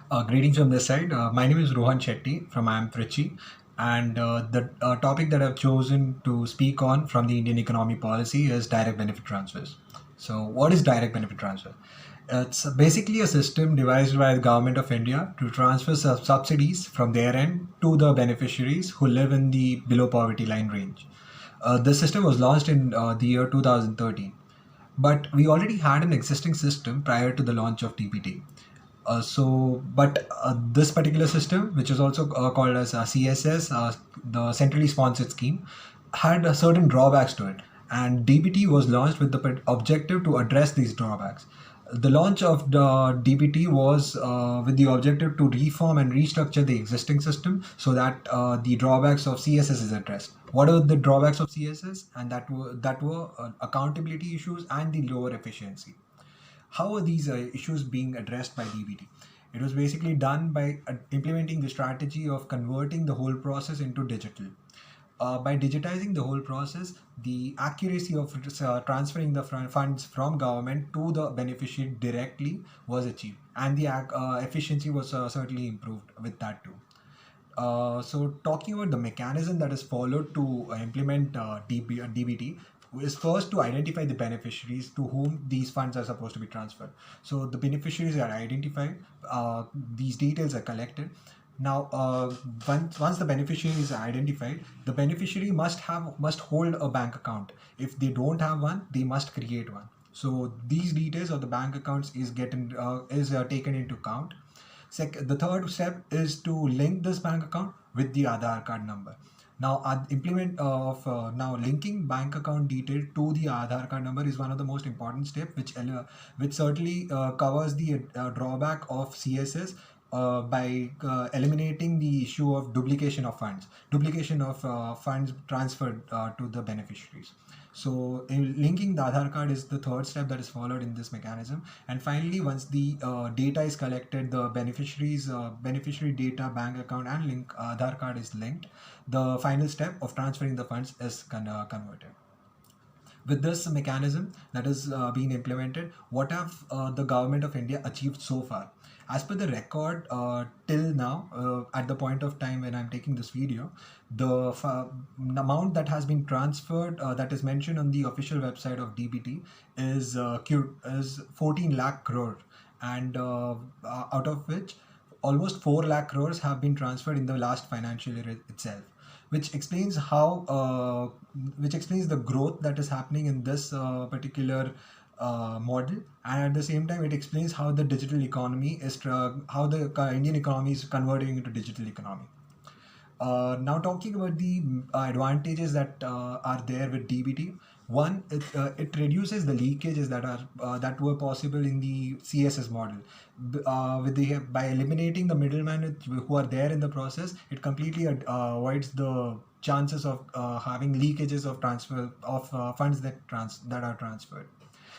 Greetings from this side. My name is Rohan Shetty from I Am Trichy, and the topic that I've chosen to speak on from the Indian economy policy is direct benefit transfers. So, what is direct benefit transfer? It's basically a system devised by the government of India to transfer subsidies from their end to the beneficiaries who live in the below poverty line range. The system was launched in the year 2013, but we already had an existing system prior to the launch of DPT. But this particular system, which is also called as CSS, the centrally sponsored scheme, had certain drawbacks to it, and DBT was launched with the objective to address these drawbacks. The launch of the DBT was with the objective to reform and restructure the existing system so that the drawbacks of CSS is addressed. What are the drawbacks of CSS? And that were accountability issues and the lower efficiency. How are these issues being addressed by DBT? It was basically done by implementing the strategy of converting the whole process into digital. By digitizing the whole process, the accuracy of transferring the funds from government to the beneficiary directly was achieved, and the efficiency was certainly improved with that too. So talking about the mechanism that is followed to implement DBT is first to identify the beneficiaries to whom these funds are supposed to be transferred. So the beneficiaries are identified, these details are collected. Now, once the beneficiary is identified, the beneficiary must hold a bank account. If they don't have one, they must create one. So these details of the bank accounts is taken into account. The third step is to link this bank account with the Aadhaar card number. Now, now linking bank account detail to the Aadhaar card number is one of the most important steps, which certainly covers the drawback of CSS by eliminating the issue of duplication of funds transferred to the beneficiaries. So linking the Aadhaar card is the third step that is followed in this mechanism. And finally, once the data is collected, the beneficiary data, bank account, and link Aadhaar card is linked, the final step of transferring the funds is converted. With this mechanism that is being implemented, what have the government of India achieved so far? As per the record till now, at the point of time when I'm taking this video, the amount that has been transferred, that is mentioned on the official website of DBT, is 14 lakh crore, and out of which almost 4 lakh crores have been transferred in the last financial year itself, which explains which explains the growth that is happening in this particular model, and at the same time it explains how the digital economy is how the Indian economy is converting into digital economy. Now talking about the advantages that are there with DBT. One, it reduces the leakages that were possible in the CSS model. By eliminating the middlemen who are there in the process, it completely avoids the chances of having leakages of transfer of funds that are transferred.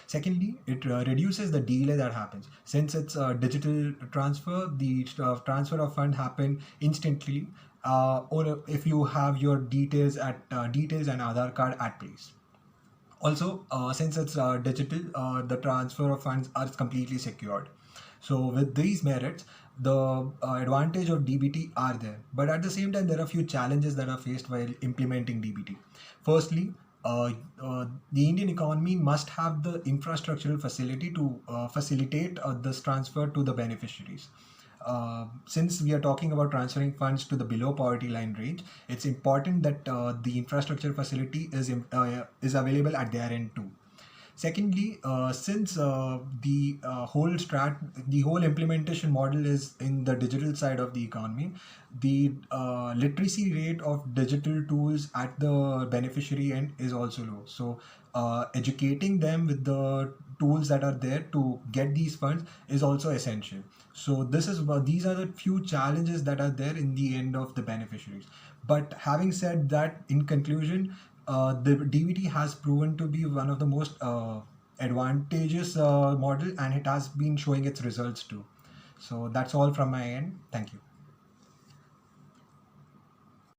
Secondly, it reduces the delay that happens. Since it's a digital transfer, the transfer of fund happen instantly, or if you have your details and Aadhaar card at place. Also, since it's digital, the transfer of funds are completely secured. So with these merits, the advantage of DBT are there. But at the same time, there are a few challenges that are faced while implementing DBT. Firstly, the Indian economy must have the infrastructural facility to facilitate this transfer to the beneficiaries. Since we are talking about transferring funds to the below poverty line range, it's important that the infrastructure facility is available at their end too. Secondly, since the whole implementation model is in the digital side of the economy, the literacy rate of digital tools at the beneficiary end is also low. So, educating them with the tools that are there to get these funds is also essential. So, these are the few challenges that are there in the end of the beneficiaries. But having said that, in conclusion, the DVT has proven to be one of the most advantageous model, and it has been showing its results too. So that's all from my end. Thank you.